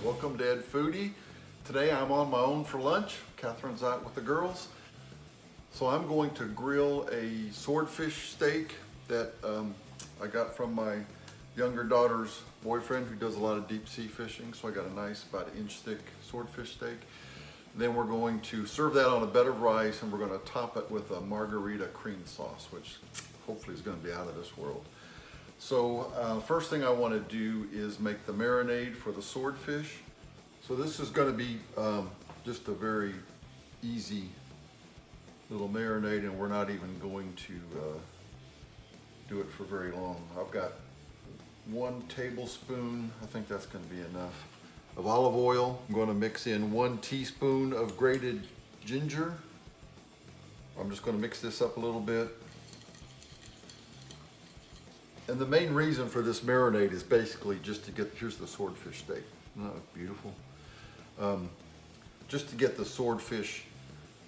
Welcome to Ed Foodie. Today I'm on my own for lunch. Catherine's out with the girls. So I'm going to grill a swordfish steak that I got from my younger daughter's boyfriend who does a lot of deep sea fishing. So I got a nice about 1-inch thick swordfish steak. Then we're going to serve that on a bed of rice and we're going to top it with a Margarita cream sauce, which hopefully is going to be out of this world. So first thing I want to do is make the marinade for the swordfish. So this is going to be just a very easy little marinade, and we're not even going to do it for very long. I've got 1 tablespoon, I think that's going to be enough, of olive oil. I'm going to mix in 1 teaspoon of grated ginger. I'm just going to mix this up a little bit. And the main reason for this marinade is basically just to get, here's the swordfish steak. Isn't that look beautiful? Just to get the swordfish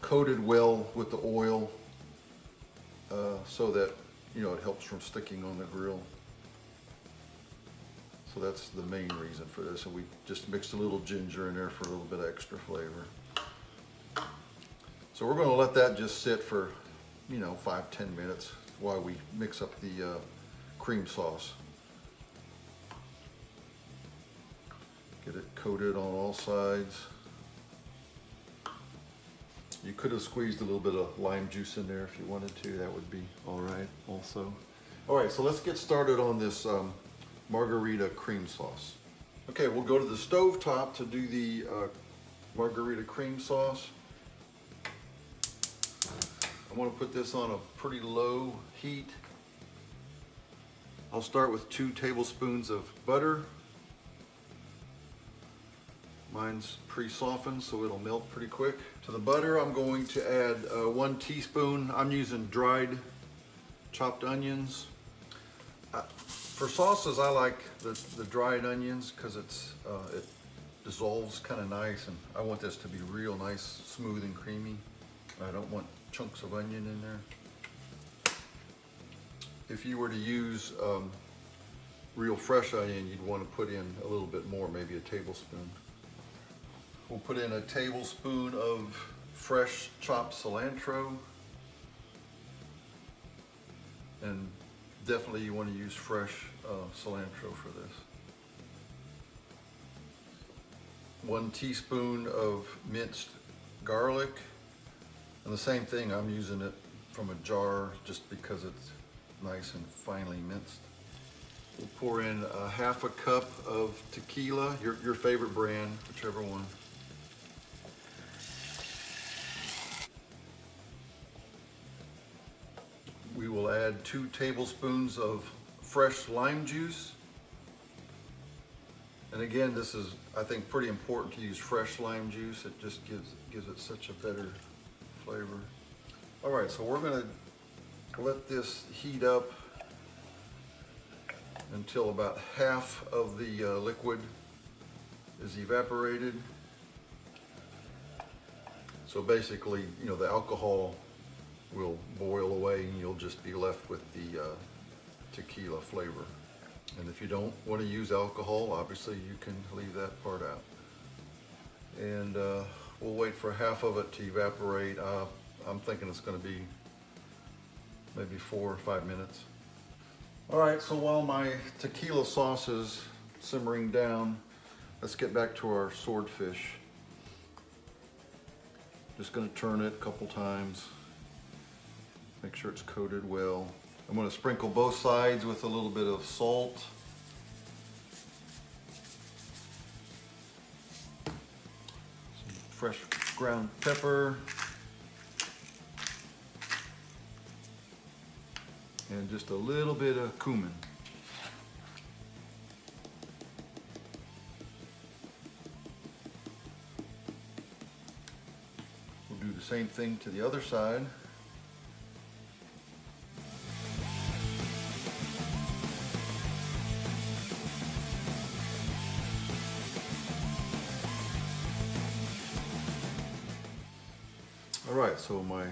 coated well with the oil so that, you know, it helps from sticking on the grill. So that's the main reason for this. And we just mixed a little ginger in there for a little bit of extra flavor. So we're going to let that just sit for, you know, 5-10 minutes while we mix up the cream sauce. Get it coated on all sides. You could have squeezed a little bit of lime juice in there if you wanted to. That would be all right also. All right, so let's get started on this Margarita cream sauce. Okay, we'll go to the stove top to do the Margarita cream sauce. I want to put this on a pretty low heat. I'll start with 2 tablespoons of butter. Mine's pre-softened, so it'll melt pretty quick. To the butter, I'm going to add 1 teaspoon. I'm using dried chopped onions. For sauces, I like the dried onions because it dissolves kind of nice, and I want this to be real nice, smooth and creamy. I don't want chunks of onion in there. If you were to use real fresh onion, you'd want to put in a little bit more, maybe a tablespoon. We'll put in a tablespoon of fresh chopped cilantro. And definitely you want to use fresh cilantro for this. 1 teaspoon of minced garlic. And the same thing, I'm using it from a jar just because it's nice and finely minced. We'll pour in a 1/2 cup of tequila, your favorite brand, whichever one. We will add 2 tablespoons of fresh lime juice. And again, this is, I think, pretty important to use fresh lime juice. It just gives it such a better flavor. All right, so we're gonna let this heat up until about half of the liquid is evaporated. So basically, you know, the alcohol will boil away and you'll just be left with the tequila flavor. And if you don't want to use alcohol, obviously you can leave that part out. And we'll wait for half of it to evaporate. I'm thinking it's going to be maybe 4 or 5 minutes. All right, so while my tequila sauce is simmering down, let's get back to our swordfish. Just going to turn it a couple times. Make sure it's coated well. I'm going to sprinkle both sides with a little bit of salt. Some fresh ground pepper. And just a little bit of cumin. We'll do the same thing to the other side. All right, so my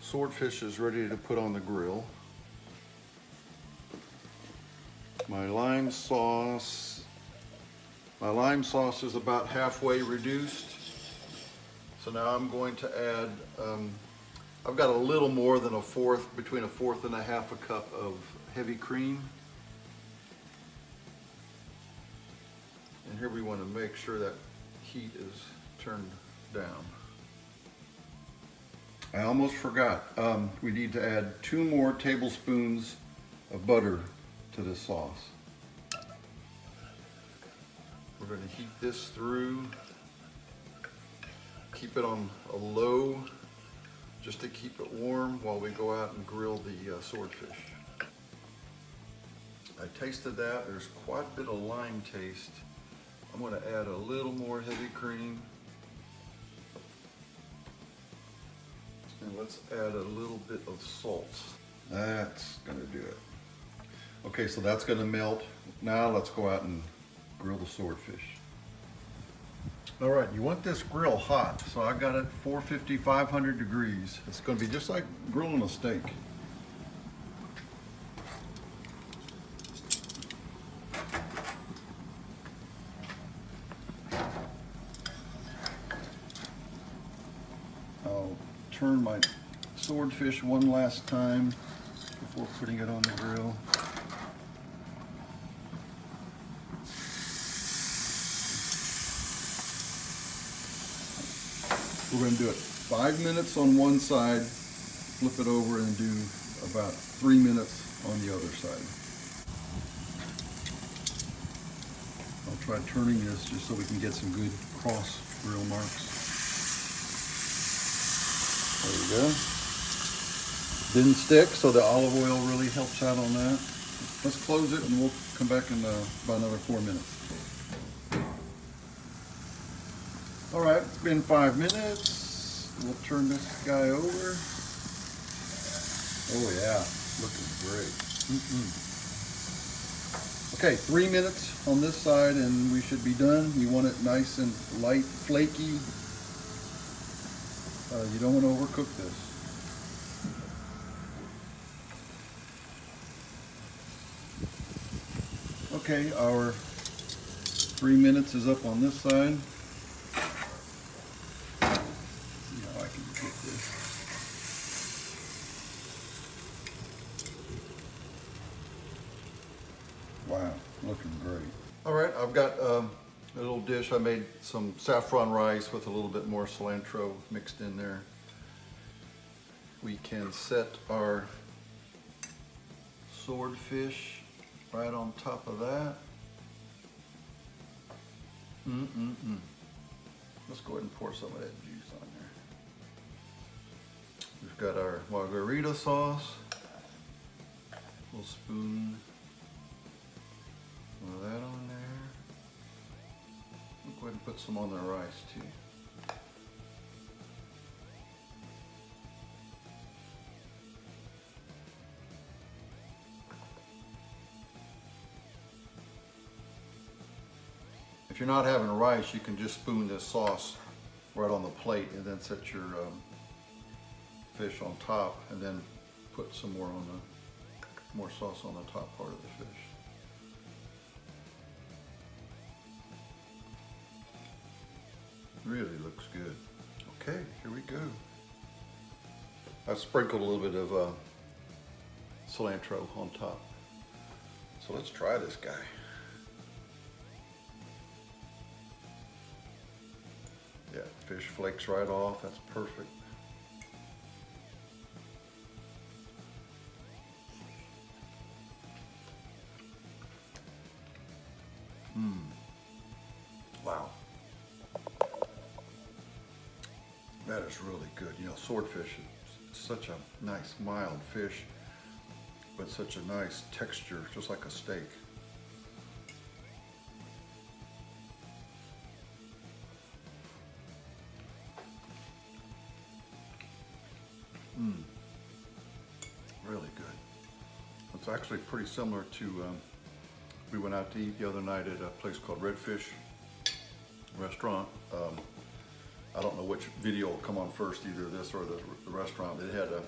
swordfish is ready to put on the grill. My lime sauce, My lime sauce is about halfway reduced. So now I'm going to add, I've got a little more than between a fourth and a half a cup of heavy cream. And here we want to make sure that heat is turned down. I almost forgot, we need to add 2 more tablespoons of butter to this sauce. We're going to heat this through. Keep it on a low, just to keep it warm while we go out and grill the swordfish. I tasted that, there's quite a bit of lime taste. I'm going to add a little more heavy cream. And let's add a little bit of salt. That's going to do it. Okay, so that's going to melt. Now let's go out and grill the swordfish. All right, you want this grill hot, so I got it 450, 500 degrees. It's going to be just like grilling a steak. I'll turn my swordfish one last time before putting it on the grill. We're going to do it 5 minutes on one side, flip it over and do about 3 minutes on the other side. I'll try turning this just so we can get some good cross grill marks. There we go. Didn't stick, so the olive oil really helps out on that. Let's close it and we'll come back in about another 4 minutes. All right, it's been 5 minutes. We'll turn this guy over. Oh yeah, looking great. Okay, 3 minutes on this side and we should be done. You want it nice and light, flaky. You don't want to overcook this. Okay, our 3 minutes is up on this side. Wow, looking great. All right, I've got a little dish. I made some saffron rice with a little bit more cilantro mixed in there. We can set our swordfish right on top of that. Let's go ahead and pour some of that juice on there. We've got our Margarita sauce. A little spoon of that on there. We'll go ahead and put some on the rice too. If you're not having rice, you can just spoon this sauce right on the plate and then set your fish on top and then put some more on more sauce on the top part of the fish. Really looks good. Okay, here we go. I sprinkled a little bit of cilantro on top. So let's try this guy. Yeah, fish flakes right off. That's perfect. Wow. That is really good. You know, swordfish is such a nice, mild fish, but such a nice texture, just like a steak. Really good. It's actually pretty similar to, we went out to eat the other night at a place called Redfish Restaurant. I don't know which video will come on first, either this or the restaurant. They had a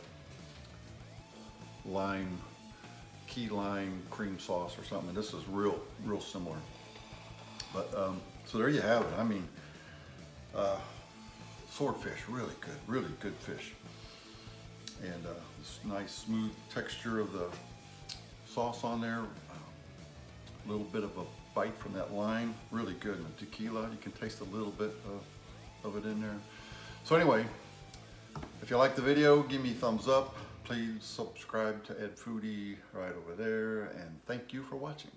key lime cream sauce or something. And this is real similar. But So there you have it. I mean, swordfish, really good fish. And this nice smooth texture of the sauce on there. A little bit of a bite from that lime, really good. And the tequila, you can taste a little bit of it in there. So anyway, if you like the video, give me a thumbs up. Please subscribe to Ed Foodie right over there. And thank you for watching.